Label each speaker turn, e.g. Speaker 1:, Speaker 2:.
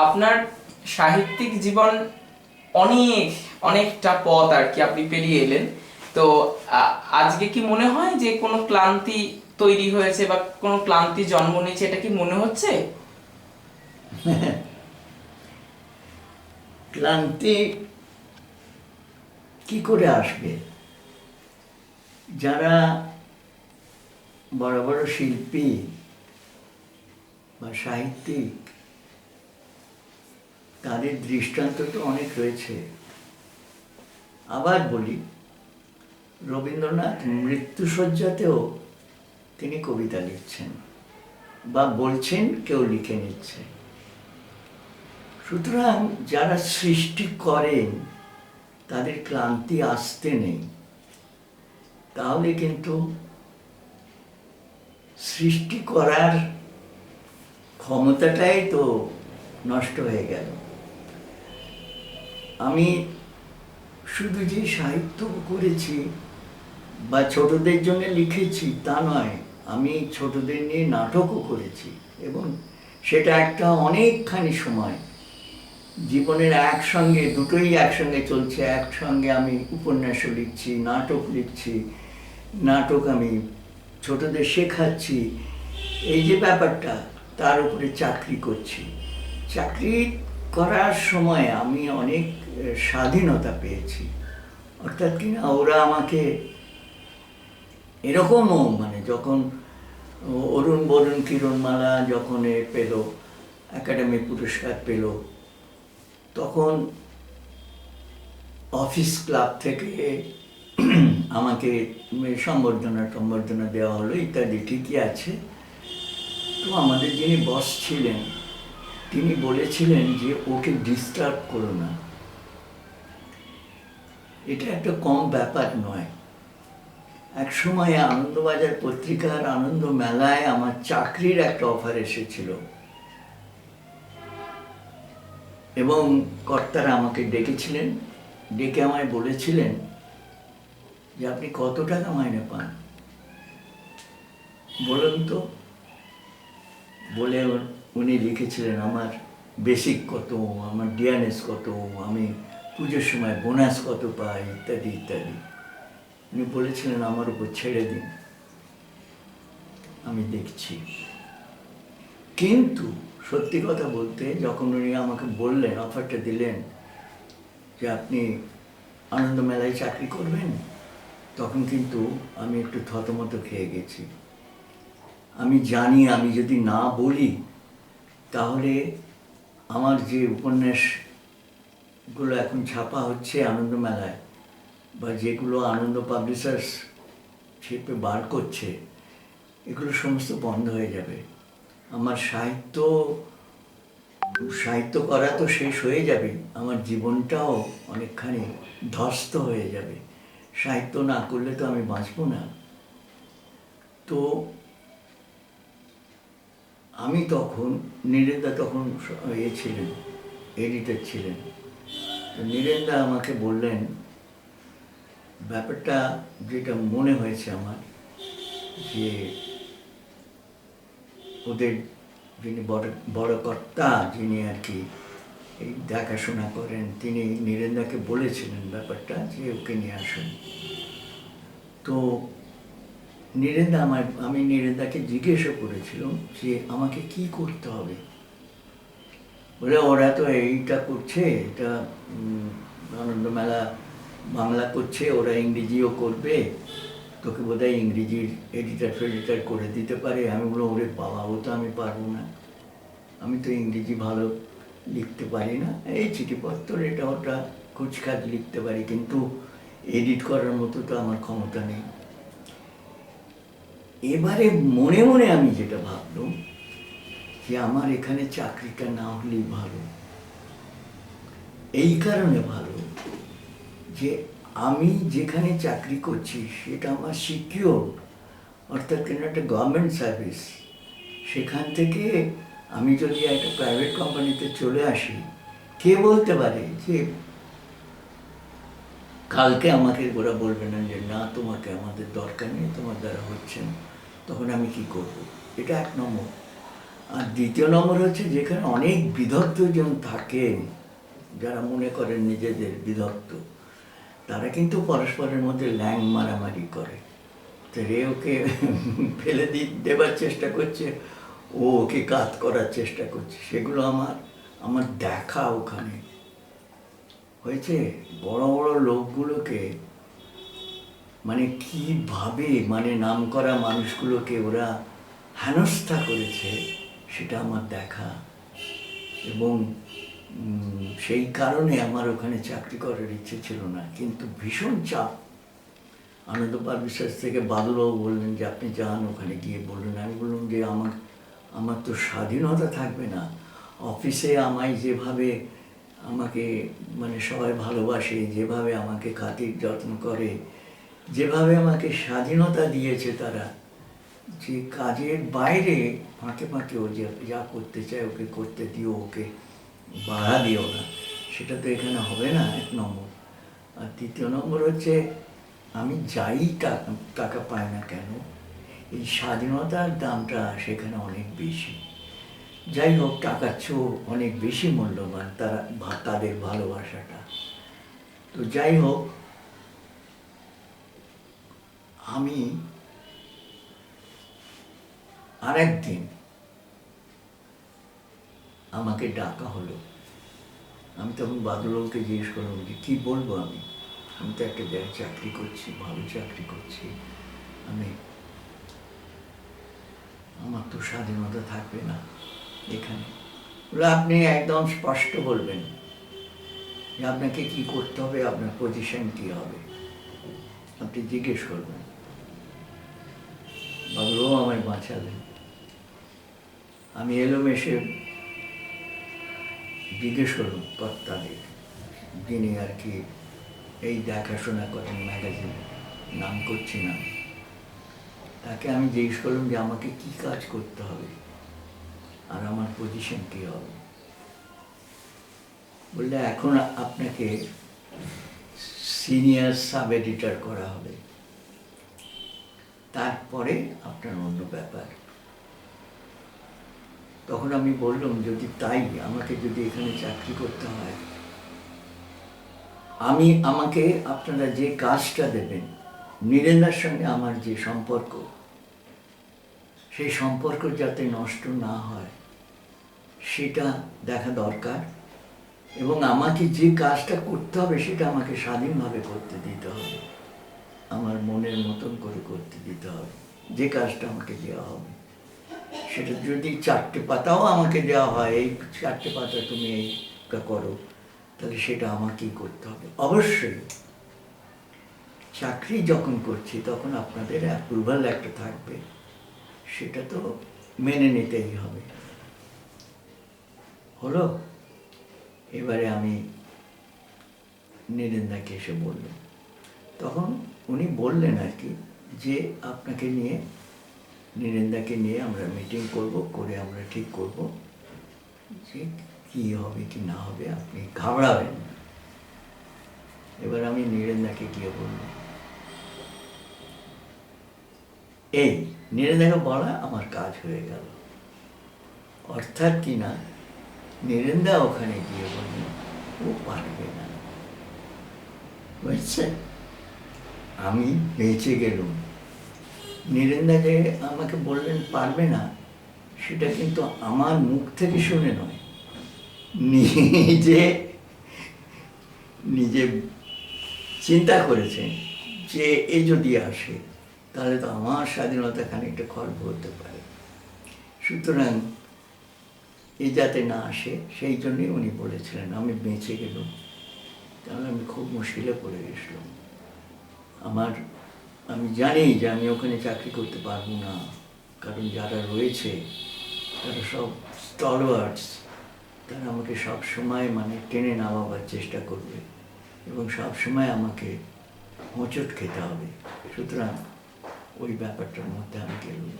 Speaker 1: আপনার সাহিত্যিক জীবন অনেক অনেকটা পথ আর কি আপনি পেরিয়ে এলেন। তো আজকে কি মনে হয় যে কোনো ক্লান্তি তৈরি হয়েছে বা কোনো ক্লান্তি জন্ম নিয়েছে, এটা কি মনে হচ্ছে?
Speaker 2: ক্লান্তি কি করে আসবে? যারা বড় বড় শিল্পী বা সাহিত্যিক, তাদের দৃষ্টান্ত তো অনেক রয়েছে। আবার বলি, রবীন্দ্রনাথ মৃত্যুশয্যাতেও তিনি কবিতা লিখছেন বা বলছেন, কেউ লিখে নিচ্ছে। সুতরাং যারা সৃষ্টি করেন তাদের ক্লান্তি আসতে নেই। তাহলে কিন্তু সৃষ্টি করার ক্ষমতাটাই তো নষ্ট হয়ে গেল। আমি শুধু যে সাহিত্য করেছি বা ছোটদের জন্য লিখেছি তা নয়, আমি ছোটদের নিয়ে নাটকও করেছি, এবং সেটা একটা অনেকখানি সময় জীবনের একসঙ্গে, দুটোই একসঙ্গে চলছে। একসঙ্গে আমি উপন্যাসও লিখছি, নাটক লিখছি, নাটক আমি ছোটদের শেখাচ্ছি। এই যে ব্যাপারটা, তার উপরে চাকরি করছি। চাকরি করার সময় আমি অনেক স্বাধীনতা পেয়েছি। অর্থাৎ কিনা ওরা আমাকে এরকমও, মানে যখন অরুণ বরুণ কিরণমালা যখন পেল, একাডেমি পুরস্কার পেল, তখন অফিস ক্লাব থেকে আমাকে সম্বর্ধনা দেওয়া হলো ইত্যাদি, ঠিকই আছে। তো আমাদের যিনি বস ছিলেন তিনি বলেছিলেন যে ওকে ডিস্টার্ব করো না। এটা একটা কম ব্যাপার নয়। এক সময় আনন্দবাজার পত্রিকার আনন্দ মেলায় আমার চাকরির একটা অফার এসেছিল, এবং কর্তারা আমাকে ডেকেছিলেন। ডেকে আমায় বলেছিলেন যে আপনি কত টাকা মাইনে পান বলুন তো। বলে উনি লিখেছিলেন আমার বেসিক কত, আমার ডিএনএস কত, আমি পুজোর সময় বোনাস কত পাই, ইত্যাদি ইত্যাদি। উনি বলেছিলেন আমার উপর ছেড়ে দিন, আমি দেখছি। কিন্তু সত্যি কথা বলতে, যখন উনি আমাকে বললেন, অফারটা দিলেন যে আপনি আনন্দ মেলায় চাকরি করবেন, তখন কিন্তু আমি একটু থতমত খেয়ে গেছি। আমি জানি আমি যদি না বলি তাহলে আমার যে উপন্যাসগুলো এখন ছাপা হচ্ছে আনন্দ মেলায়, বা যেগুলো আনন্দ পাবলিশার্স ছেপে বার করছে, এগুলো সমস্ত বন্ধ হয়ে যাবে। আমার সাহিত্য করা তো শেষ হয়ে যাবে, আমার জীবনটাও অনেকখানি ধ্বস্ত হয়ে যাবে। সাহিত্য না করলে তো আমি বাঁচব না। তো আমি তখন, নীরেন্দা তখন ছিলেন, এডিটর ছিলেন। তো নীরেন্দা আমাকে বললেন, ব্যাপারটা যেটা মনে হয়েছে আমার, যে ওদের যিনি বড় কর্তা, যিনি আর কি এই দেখাশোনা করেন, তিনি নীরেন্দাকে বলেছিলেন ব্যাপারটা, যে ওকে নিয়ে আসুন। তো আমি নীরেন্দাকে জিজ্ঞাসা করেছিলাম যে আমাকে কি করতে হবে। বলে ওরা তো এইটা করছে, এটা আনন্দমেলা বাংলা করছে, ওরা ইংরেজিও করবে, তোকে বোধহয় ইংরেজির এডিটার করে দিতে পারে। আমি বললাম, ওরে বাবা, ও তো আমি পারবো না, আমি তো ইংরেজি ভালো লিখতে পারি না। এই চিঠিপত্র এটা ওটা কুচকাজ লিখতে পারি, কিন্তু এডিট করার মতো তো আমার ক্ষমতা নেই। এবারে মনে মনে আমি যেটা ভাবলাম, যে আমার এখানে চাকরিটা না হলেই ভালো। এই কারণে ভালো যে আমি যেখানে চাকরি করছি সেটা আমার সিকিউর, অর্থাৎ কেন একটা গভর্নমেন্ট সার্ভিস। সেখান থেকে আমি যদি একটা প্রাইভেট কোম্পানিতে চলে আসি, কে বলতে পারে যে কালকে আমাকে ওরা বলবে না যে না, তোমাকে আমাদের দরকার নেই, তোমার দ্বারা হচ্ছে না, তখন আমি কি করব? এটা এক নম্বর। আর দ্বিতীয় নম্বর হচ্ছে যেখানে অনেক বিধক্ত জন থাকেন, যারা মনে করেন নিজেদের বিধক্ত, তারা কিন্তু পরস্পরের মধ্যে ল্যাং মারামারি করে। তো রে ওকে ফেলে দেবার চেষ্টা করছে, ও ওকে কাত করার চেষ্টা করছে, সেগুলো আমার দেখা ওখানে হয়েছে। বড় বড় লোকগুলোকে মানে কিভাবে মানে নামকরা মানুষগুলোকে ওরা হেনস্থা করেছে, সেটা আমার দেখা। এবং সেই কারণে আমার ওখানে চাকরি করার ইচ্ছে ছিল না, কিন্তু ভীষণ চাপ। আনন্দপাল বিশ্বাস থেকে বাদলবাবু বললেন যে আপনি যান, ওখানে গিয়ে বললেন। আমি বললাম যে আমার তো স্বাধীনতা থাকবে না। অফিসে আমায় যেভাবে আমাকে মানে সবাই ভালোবাসে, যেভাবে আমাকে খাতির যত্ন করে, যেভাবে আমাকে স্বাধীনতা দিয়েছে তারা, যে কাজের বাইরে ফাঁকে ফাঁকে ও যা করতে চায় ওকে করতে দিও, ওকে বাধা দিও না, সেটা তো এখানে হবে না, এক নম্বর। আর দ্বিতীয় নম্বর হচ্ছে আমি যাই টাকা পাই না কেন, এই স্বাধীনতার দামটা সেখানে অনেক বেশি। যাই হোক, টাকার চেয়েও অনেক বেশি মূল্যবান তাদের ভালোবাসাটা। তো যাই হোক, আমি আরেকদিন আমাকে ডাকা হলো। আমি তখন বাদলবাবুকে জিজ্ঞেস করলাম যে কী বলবো, আমি তো একটা জায়গায় চাকরি করছি, ভালো চাকরি করছি, আমার তো স্বাধীনতা থাকবে না এখানে। বলে আপনি একদম স্পষ্ট বলবেন যে আপনাকে কি করতে হবে, আপনার পজিশন কি হবে, আপনি জিজ্ঞেস করবেন। বাবুও আমায় বাঁচালেন। আমি এলোমেশে জিজ্ঞেস করলাম কর্তাদের, যিনি আর কি এই দেখাশোনা করেন ম্যাগাজিনে, নাম করছি না, তাকে আমি জিজ্ঞেস করলাম যে আমাকে কি কাজ করতে হবে আর আমার পজিশন কী হবে। বললে এখন আপনাকে সিনিয়র সাব এডিটর করা হবে, তারপরে আপনার অন্য ব্যাপার। তখন আমি বললাম যদি তাই, আমাকে যদি এখানে চাকরি করতে হয়, আমাকে আপনারা যে কাজটা দেবেন, নীরেন্দার সঙ্গে আমার যে সম্পর্ক, সেই সম্পর্ক যাতে নষ্ট না হয় সেটা দেখা দরকার। এবং আমাকে যে কাজটা করতে হবে সেটা আমাকে স্বাধীনভাবে করতে দিতে হবে, আমার মনের মতন করে করতে দিতে হবে। যে কাজটা আমাকে দেওয়া হবে, সেটা যদি 4টে পাতাও আমাকে দেওয়া হয়, এই 4টে পাতা তুমি এইটা করো, তাহলে সেটা আমাকেই করতে হবে। অবশ্যই চাকরি যখন করছি তখন আপনাদের অ্যাপ্রুভাল একটা থাকবে, সেটা তো মেনে নিতেই হবে। হলো, এবারে আমি নীরেন্দাকে এসে বললাম। তখন উনি বললেন আর কি যে আপনাকে নিয়ে, নীরেন্দাকে নিয়ে আমরা মিটিং করব, করে আমরা ঠিক করব যে কী হবে কি না হবে, আপনি ঘাবড়াবেন না। এবার আমি নীরেন্দাকে গিয়ে বললাম, এই নীরেন্দাকে বলা আমার কাজ হয়ে গেল। অর্থাৎ কি না, নীরেন্দা ওখানে গিয়ে বলল ও পারবে না, বুঝছে, আমি বেঁচে গেলুম। নীরেন্দা যে আমাকে বললেন পারবে না, সেটা কিন্তু আমার মুখ থেকে শুনে নয়, নিজে চিন্তা করেছেন যে এ যদি আসে তাহলে তো আমার স্বাধীনতা খানিকটা খর্ব হতে পারে, সুতরাং এ যাতে না আসে সেই জন্যই উনি বলেছিলেন। আমি বেঁচে গেলাম, তাহলে আমি খুব মুশকিলে পড়ে গেছিলাম। আমি জানি যে আমি ওখানে চাকরি করতে পারবো না, কারণ যারা রয়েছে তারা সব স্টলওয়ার্ডস, তারা আমাকে সব সময় মানে টেনে নামাবার চেষ্টা করবে এবং সব সময় আমাকে হোঁচট খেতে হবে। সুতরাং ওই ব্যাপারটার মধ্যে আমি গেলাম।